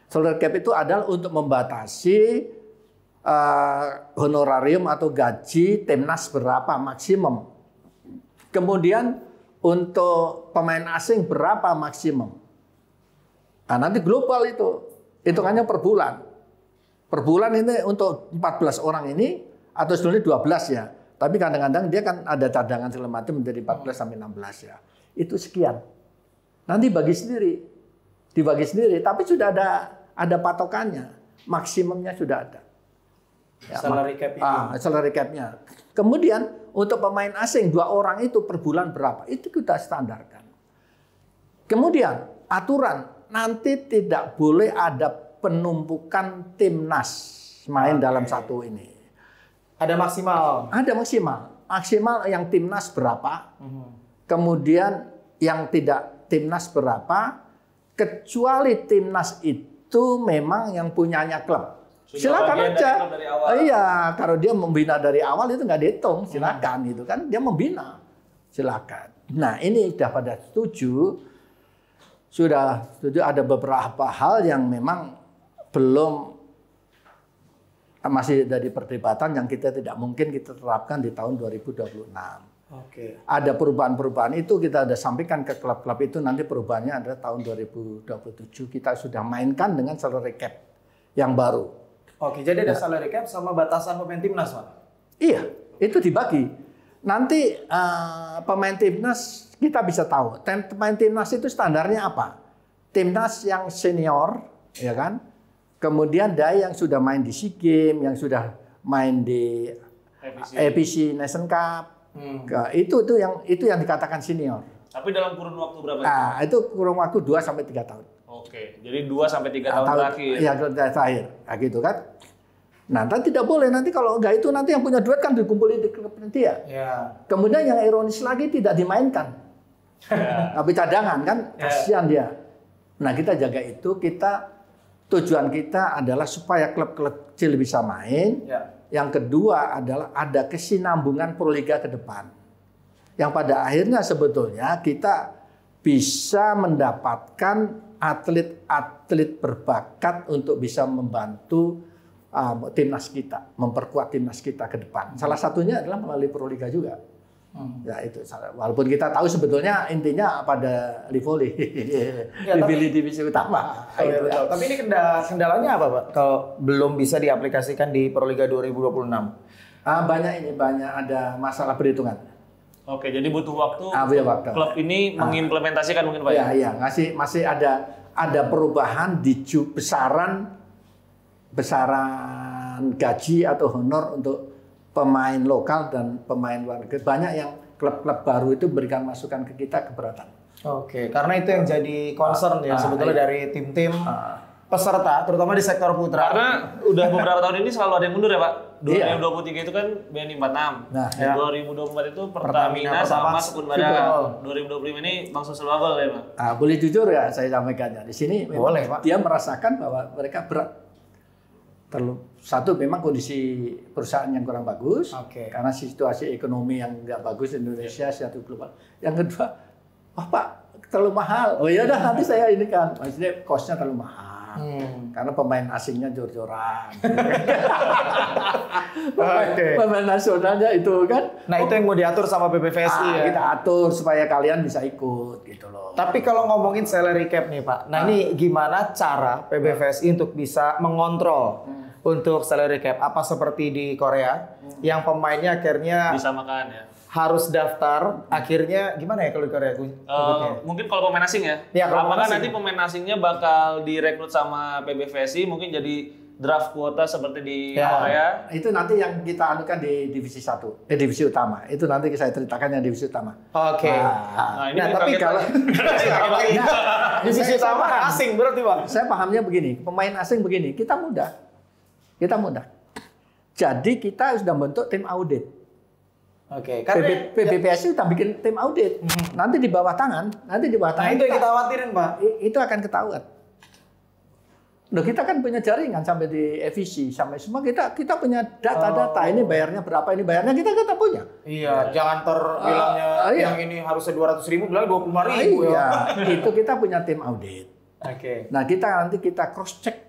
Salary cap itu adalah untuk membatasi honorarium atau gaji timnas berapa maksimum. Kemudian untuk pemain asing berapa maksimum. Nah, nanti global itu hitungannya per bulan. Per bulan ini untuk 14 orang ini atau sebenarnya 12 ya. Tapi kadang-kadang dia kan ada cadangan segala macam menjadi 14 sampai 16 ya. Itu sekian. Nanti dibagi sendiri, tapi sudah ada patokannya. Maksimumnya sudah ada. Ya, salary cap-nya. Kemudian untuk pemain asing 2 orang itu per bulan berapa? Itu kita standarkan. Kemudian aturan nanti tidak boleh ada penumpukan timnas main dalam satu ini. Ada maksimal. Ada maksimal. Maksimal yang timnas berapa? Kemudian yang tidak timnas berapa? Kecuali timnas itu memang yang punyanya klub. Silakan aja. Iya, kalau dia membina dari awal itu nggak dihitung, silakan gitu kan. Dia membina, silakan. Nah ini sudah pada setuju, ada beberapa hal yang memang belum masih dari perdebatan yang kita tidak mungkin kita terapkan di tahun 2026. Oke. Ada perubahan-perubahan itu kita sudah sampaikan ke klub-klub itu, nanti perubahannya adalah tahun 2027 kita sudah mainkan dengan salary cap yang baru. Oke, jadi ada salary cap sama batasan pemain timnas, Pak? Iya, itu dibagi. Nanti pemain timnas kita bisa tahu. Pemain timnas itu standarnya apa? Timnas yang senior, ya kan? Kemudian dia yang sudah main di SEA Games, yang sudah main di APC Nation Cup. Itu yang dikatakan senior. Tapi dalam kurun waktu berapa? Nah, itu kurun waktu 2 sampai 3 tahun. Oke, jadi 2 sampai 3 tahun terakhir. Iya, terakhir. Nah, gitu kan. Nah, nanti tidak boleh. Nanti kalau enggak itu nanti yang punya duit kan dikumpulin di klub dia. Ya. Kemudian yang ironis lagi tidak dimainkan. Tapi cadangan kan, kasihan dia. Nah, kita jaga itu. Tujuan kita adalah supaya klub-klub kecil bisa main. Ya. Yang kedua adalah ada kesinambungan Proliga ke depan. Yang pada akhirnya sebetulnya kita bisa mendapatkan atlet-atlet berbakat untuk bisa membantu timnas kita, memperkuat timnas kita ke depan. Salah satunya adalah melalui Proliga juga. Ya itu, walaupun kita tahu sebetulnya intinya pada Livoli, dipilih divisi utama. Betul. Tapi ini kendalanya apa Pak? Kalau belum bisa diaplikasikan di Proliga 2026? Banyak ada masalah perhitungan. Oke, jadi butuh waktu. Waktu. Klub ini mengimplementasikan mungkin Pak ya? Iya, masih ada perubahan di besaran gaji atau honor untuk pemain lokal dan pemain luar negeri. Banyak yang klub-klub baru itu berikan masukan ke kita keberatan. Oke, karena itu yang jadi concern ya sebetulnya dari tim-tim peserta, terutama di sektor putra. Karena udah beberapa tahun ini selalu ada yang mundur ya Pak. 2023 itu kan BNI 46. Nah, 2024 itu Pertamina sama Sekun Badan. 2025 ini Bang Susul Wabel ya Pak. Boleh jujur ya saya sampaikannya. Di sini boleh, Pak. Dia merasakan bahwa mereka berat. Satu memang kondisi perusahaan yang kurang bagus, karena situasi ekonomi yang nggak bagus di Indonesia, satu global. Yang kedua, Pak terlalu mahal. Oh ya udah nanti saya ini kan, maksudnya cost-nya terlalu mahal. Karena pemain asingnya jor-joran. Pemain nasionalnya itu kan. Nah itu yang mau diatur sama PBVSI ya. Kita atur supaya kalian bisa ikut gitu loh. Tapi kalau ngomongin salary cap nih Pak, nah ini gimana cara PBVSI untuk bisa mengontrol untuk salary cap? Apa seperti di Korea yang pemainnya akhirnya disamakan ya? Harus daftar, akhirnya gimana ya kalau di Korea? Mungkin kalau pemain asing ya. Apakah nanti pemain asingnya bakal direkrut sama PBVSI mungkin jadi draft kuota seperti di Korea? Itu nanti yang kita anukan di divisi 1, divisi utama. Itu nanti saya ceritakan yang divisi utama. Oke. Nah, tapi kalau divisi utama asing berarti Pak? Saya pahamnya begini, pemain asing begini, kita mudah. Jadi kita sudah bentuk tim audit. Karena PBVSI sudah bikin tim audit. Nanti di bawah tangan. Nah itu yang kita khawatirin Pak. Itu akan ketahuan. Loh, kita kan punya jaringan sampai di EVC, sampai semua kita punya data-data. Ini bayarnya berapa, ini bayarnya kita punya. Iya, jangan terbilangnya yang ini harusnya 200.000, bilang 25.000 ya. Itu kita punya tim audit. Nah nanti kita cross check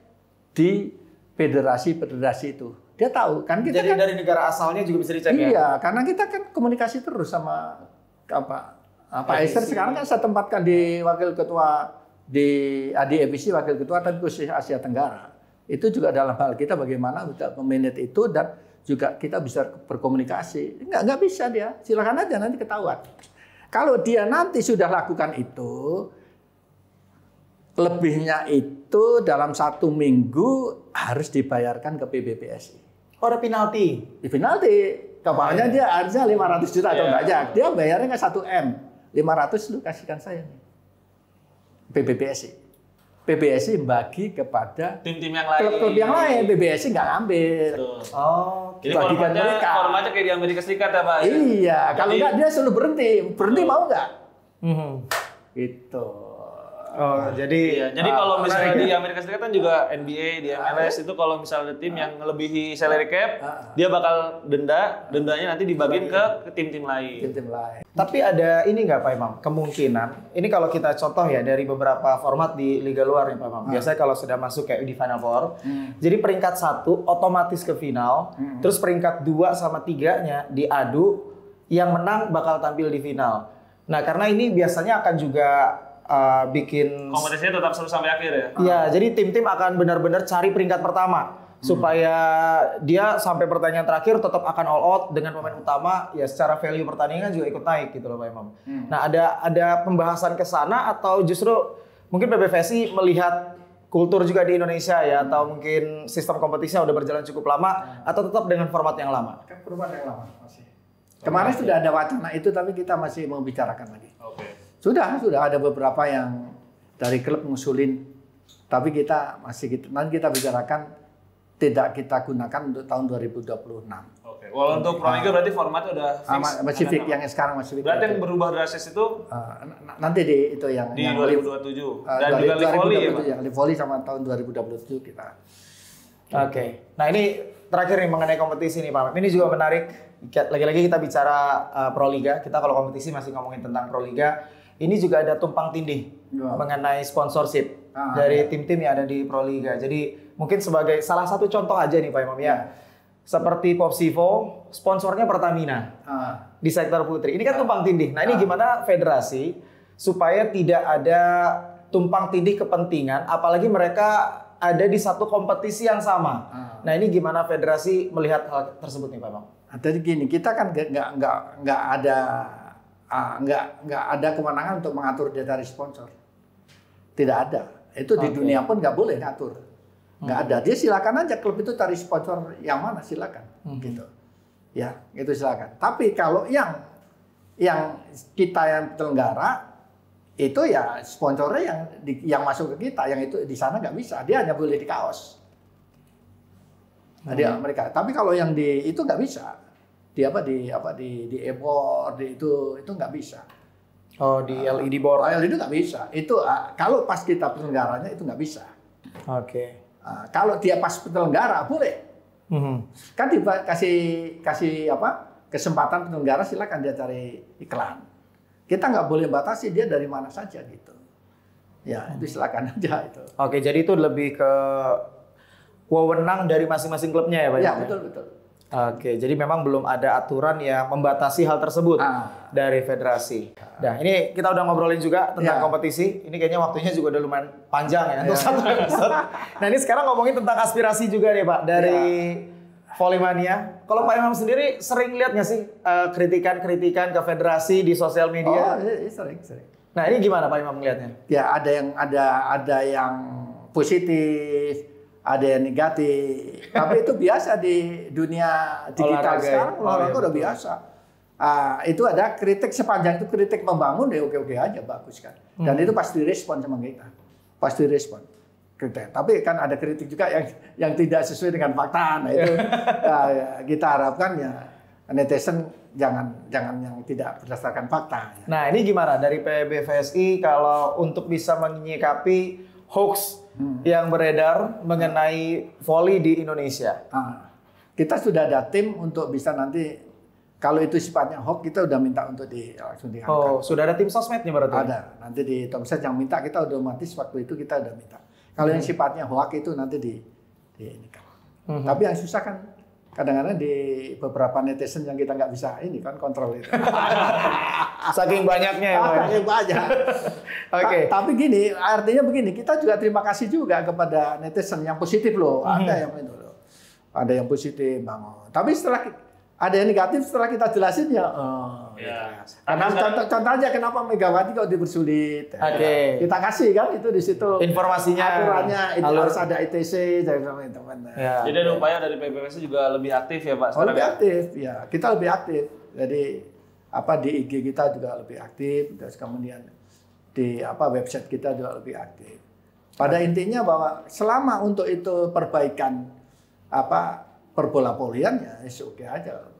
di federasi itu. Dia tahu kan kita. Jadi kan, dari negara asalnya juga bisa dicek ya? Iya, karena kita kan komunikasi terus sama Pak Esther sekarang kan saya tempatkan di wakil ketua di EVC wakil ketua tapi khusus Asia Tenggara. Itu juga dalam hal kita bagaimana untuk memanage itu dan juga kita bisa berkomunikasi. Enggak bisa dia. Silakan aja nanti ketahuan. Kalau dia nanti sudah lakukan itu, lebihnya itu dalam 1 minggu harus dibayarkan ke PBVSI. Ada penalti? Di penalti. Kapalnya dia harusnya 500 juta atau banyak. Dia bayarnya nggak 1 M. 500 lu kasihkan saya nih. PBVSI bagi kepada tim-tim yang lain. Klub-klub yang lain. PBVSI nggak ngambil. Jadi formatnya kayak di Amerika Serikat ya Pak? Iya. Kalau nggak dia selalu berhenti. Berhenti mau nggak? Gitu. Jadi kalau misalnya di Amerika Serikat kan juga NBA, di MLS itu kalau misalnya tim yang melebihi salary cap, dia bakal dendanya nanti dibagiin ke tim-tim lain. Tapi ada ini nggak Pak Imam? Kemungkinan, ini kalau kita contoh ya dari beberapa format di liga luar nih Pak Imam. Biasanya kalau sudah masuk kayak di Final Four, jadi peringkat 1 otomatis ke final, terus peringkat 2 sama 3-nya diadu, yang menang bakal tampil di final. Nah karena ini biasanya akan juga bikin kompetisinya tetap seru sampai akhir ya? Iya, jadi tim-tim akan benar-benar cari peringkat pertama supaya dia sampai pertandingan terakhir tetap akan all out dengan pemain utama, ya secara value pertandingan juga ikut naik gitu loh Pak Imam. Nah ada pembahasan ke sana atau justru mungkin PBVSI melihat kultur juga di Indonesia ya, atau mungkin sistem kompetisinya udah berjalan cukup lama atau tetap dengan format yang lama? Format yang lama masih. Kemarin sudah ada wacana itu tapi kita masih mau bicarakan lagi. Sudah ada beberapa yang dari klub ngusulin, tapi kita nanti kita bicarakan tidak kita gunakan untuk tahun 2026. Kalau untuk Proliga berarti formatnya udah fix. Masih fix yang sekarang masih fix. Berarti yang berubah drastis itu nanti di 2027 dan juga Livoli ya. Livoli sama tahun 2027 kita. Nah ini terakhir nih mengenai kompetisi nih Pak. Ini juga menarik. Lagi-lagi kita bicara Proliga. Kita kalau kompetisi masih ngomongin tentang Proliga. Ini juga ada tumpang tindih mengenai sponsorship dari tim-tim yang ada di Proliga. Jadi mungkin sebagai salah satu contoh aja nih Pak Imam ya. seperti Popsivo, sponsornya Pertamina di sektor putri. Ini kan tumpang tindih. Nah ini gimana federasi supaya tidak ada tumpang tindih kepentingan, apalagi mereka ada di satu kompetisi yang sama. Nah ini gimana federasi melihat hal tersebut nih Pak Bang? Jadi gini, kita kan nggak ada kewenangan untuk mengatur dia dari sponsor. Tidak ada. Itu di dunia pun nggak boleh ngatur. Nggak ada. Dia silakan aja klub itu cari sponsor yang mana silakan. Gitu. Ya, itu silakan. Tapi kalau yang kita yang penyelenggara itu ya sponsornya yang masuk ke kita, yang itu di sana nggak bisa. Dia hanya boleh di kaos. Dia mereka. Tapi kalau yang di itu nggak bisa. Di e-board itu nggak bisa. Oh, di LED board. LED nggak bisa. Itu kalau pas kita penyelenggaranya itu nggak bisa. Oke. Kalau dia pas penyelenggara boleh, kan kasih kesempatan penyelenggara silakan dia cari iklan. Kita nggak boleh batasi dia dari mana saja gitu. Ya itu silakan aja itu. Oke, jadi itu lebih ke wewenang dari masing-masing klubnya ya Pak? Ya betul. Oke, jadi memang belum ada aturan yang membatasi hal tersebut dari federasi. Nah, ini kita udah ngobrolin juga tentang kompetisi. Ini kayaknya waktunya juga udah lumayan panjang ya untuk satu episode. Nah, ini sekarang ngomongin tentang aspirasi juga nih Pak dari Volley-mania. Kalau Pak Imam sendiri sering lihat nggak sih kritikan-kritikan ke federasi di sosial media? Oh, sering. Nah, ini gimana Pak Imam melihatnya? Ya, ada yang positif, ada yang negatif. Tapi itu biasa di dunia digital sekarang, olahraga udah biasa. Itu ada kritik, sepanjang itu kritik membangun ya oke-oke aja, bagus kan. Dan itu pasti respon sama kita. Pasti respon. Kritik. Tapi kan ada kritik juga yang tidak sesuai dengan fakta. Nah itu kita harapkan ya netizen jangan yang tidak berdasarkan fakta. Ya. Nah ini gimana dari PBVSI kalau untuk bisa menyikapi hoax yang beredar mengenai volley di Indonesia? Kita sudah ada tim untuk bisa nanti kalau itu sifatnya hoax kita udah minta untuk langsung diangkat. Oh, sudah ada tim sosmednya berarti? Ada. Nanti di Tomset yang minta kita otomatis waktu itu kita udah minta. Kalau yang sifatnya hoax itu nanti di ini kan. Tapi yang susah kan kadang-kadang di beberapa netizen yang kita nggak bisa ini kan kontrol itu. Saking banyaknya ya Pak? Saking banyak. Oke. Tapi gini, artinya begini, kita juga terima kasih juga kepada netizen yang positif loh. Ada yang itu loh. Ada yang positif banget. Tapi setelah ada yang negatif setelah kita jelasin ya. Karena contoh aja kenapa Megawati kok dipersulit. Kita kasih kan itu di situ. Informasinya. Aturannya itu harus ada ITC dari teman-teman. Jadi ada upaya dari PBVSI juga lebih aktif ya Pak? Lebih aktif ya. Kita lebih aktif. Jadi di IG kita juga lebih aktif. Terus kemudian di website kita juga lebih aktif. Pada intinya bahwa selama untuk itu perbaikan perbola-volian ya oke aja.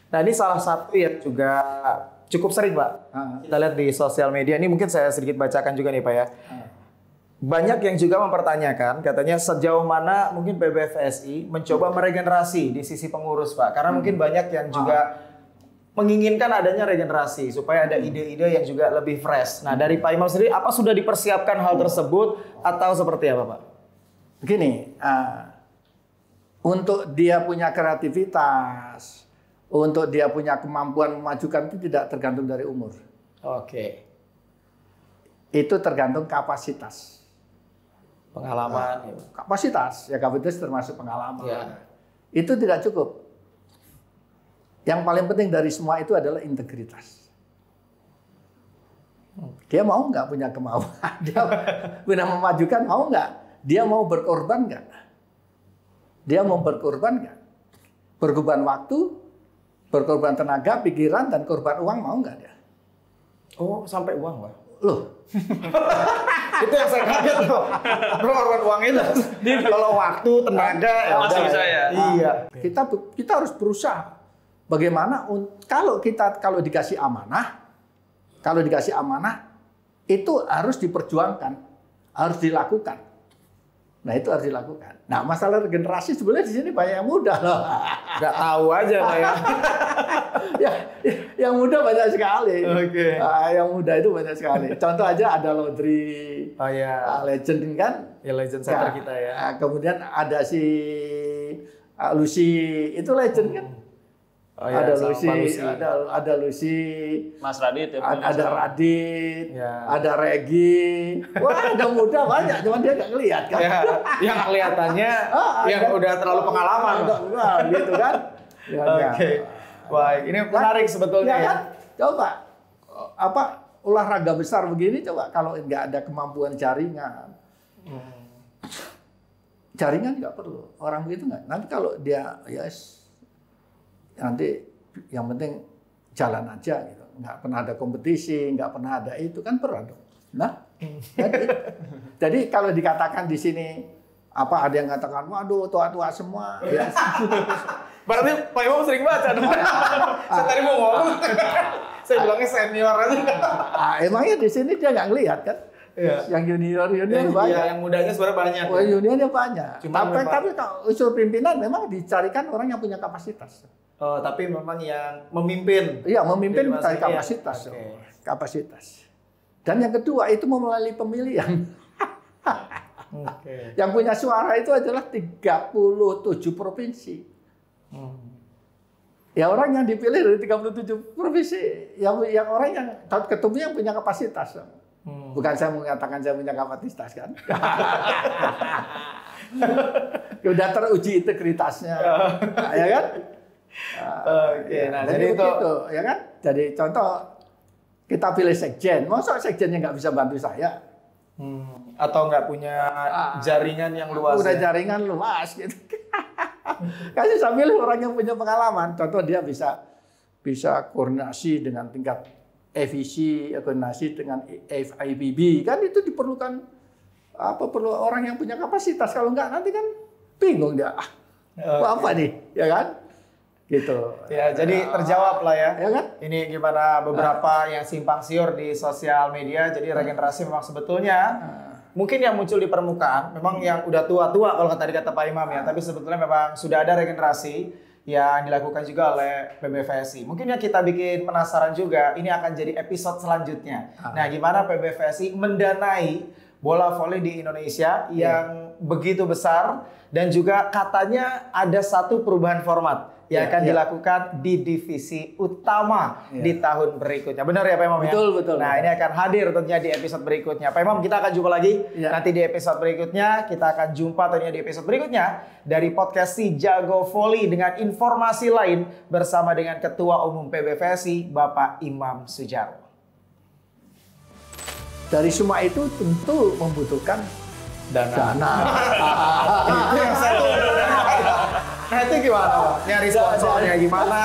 Nah ini salah satu yang juga cukup sering Pak. Kita lihat di sosial media. Ini mungkin saya sedikit bacakan juga nih Pak ya. Banyak yang juga mempertanyakan katanya sejauh mana mungkin PBVSI mencoba meregenerasi di sisi pengurus Pak. Karena mungkin banyak yang juga menginginkan adanya regenerasi supaya ada ide-ide yang juga lebih fresh. Nah dari Pak Imam sendiri apa sudah dipersiapkan hal tersebut atau seperti apa Pak? Begini, untuk dia punya kreativitas, untuk dia punya kemampuan memajukan itu tidak tergantung dari umur. Oke. Itu tergantung kapasitas. Pengalaman. Kapasitas termasuk pengalaman. Ya. Itu tidak cukup. Yang paling penting dari semua itu adalah integritas. Dia mau nggak punya kemauan? Dia punya memajukan mau nggak? Dia mau berkorban nggak? Dia mau berkorban nggak? Berkorban waktu, berkorban tenaga, pikiran, dan korban uang mau nggak dia? Oh, sampai uang Pak? Loh. Itu yang saya kaget loh. Berkorban uang itu. Kalau waktu, tenaga, masih bisa ya? Iya. Kita harus berusaha. Bagaimana kalau dikasih amanah, itu harus diperjuangkan, harus dilakukan. Nah itu harus dilakukan. Nah masalah regenerasi sebenarnya di sini banyak yang muda loh. Nggak tahu aja Pak ya. Yang muda banyak sekali. Oke. Yang muda itu banyak sekali. Contoh aja ada Laundry. Oh ya. Legend kan. Ya Legend Center kita ya. Kemudian ada si Lucy itu legend kan. Oh, iya, ada Lucy, Mas Radit ya, ada Radit, ada Regi. Wah, ada muda banyak, cuman dia nggak ngelihat kan. Ya, yang kelihatannya yang udah terlalu pengalaman. Gitu kan. Oke. Baik, ini menarik sebetulnya ya. Coba olahraga besar begini, coba kalau nggak ada kemampuan jaringan. Jaringan nggak perlu. Orang begitu nggak. Nanti kalau dia nanti yang penting jalan aja gitu, nggak pernah ada kompetisi, nggak pernah ada itu kan berat dong. Nah, jadi kalau dikatakan di sini ada yang katakan, waduh tua-tua semua. Ya. Berarti Pak Imam sering baca dong. Saya tadi mau ngomong, saya bilangnya senior aja. Emangnya di sini dia nggak ngelihat kan? Yang junior banyak. Yang mudanya sebenarnya banyak. Juniornya banyak. Tapi kalau usul pimpinan memang dicarikan orang yang punya kapasitas. Oh, tapi memang yang memimpin. Iya, memimpin mencari kapasitas. Okay. Kapasitas. Dan yang kedua itu melalui pemilihan. Okay. Yang punya suara itu adalah 37 provinsi. Ya orang yang dipilih dari 37 provinsi, yang orang yang ketemu yang punya kapasitas. Bukan saya mengatakan saya punya kapasitas kan. Sudah teruji integritasnya. Ya kan? Oke, nah jadi itu ya kan? Jadi contoh kita pilih sekjen, masa sekjennya nggak bisa bantu saya? Atau nggak punya jaringan yang luas? Udah jaringan luas gitu. Kasih saya pilih orang yang punya pengalaman. Contoh dia bisa koordinasi dengan tingkat EVC, koordinasi dengan FIPB, kan itu diperlukan perlu orang yang punya kapasitas. Kalau nggak nanti kan bingung dia. Apa nih, ya kan? Gitu. Ya, jadi terjawab lah ya. Ya kan? Ini gimana beberapa yang simpang siur di sosial media. Jadi regenerasi memang sebetulnya mungkin yang muncul di permukaan memang yang udah tua-tua kalau tadi kata Pak Imam ya. Tapi sebetulnya memang sudah ada regenerasi yang dilakukan juga oleh PBVSI. Mungkin yang kita bikin penasaran juga, ini akan jadi episode selanjutnya. Nah, gimana PBVSI mendanai bola voli di Indonesia yang begitu besar dan juga katanya ada satu perubahan format yang akan dilakukan di divisi utama di tahun berikutnya. Benar ya Pak Imam? Betul. Nah, ini akan hadir tentunya di episode berikutnya. Pak Imam, kita akan jumpa lagi nanti di episode berikutnya. Kita akan jumpa tentunya di episode berikutnya dari podcast Si Jago Voli dengan informasi lain bersama dengan Ketua Umum PBVSI Bapak Imam Sudjarwo. Dari semua itu tentu membutuhkan dana. Itu yang satu. Nah itu gimana Pak? Nyari sponsornya gimana?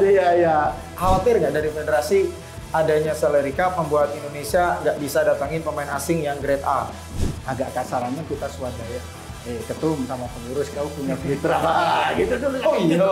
Iya. Khawatir nggak dari federasi adanya salary cap membuat Indonesia nggak bisa datangin pemain asing yang grade A? Agak kasarannya kita swadaya. Ketum sama pengurus kau punya duit berapa? Gitu dulu. Oh iya.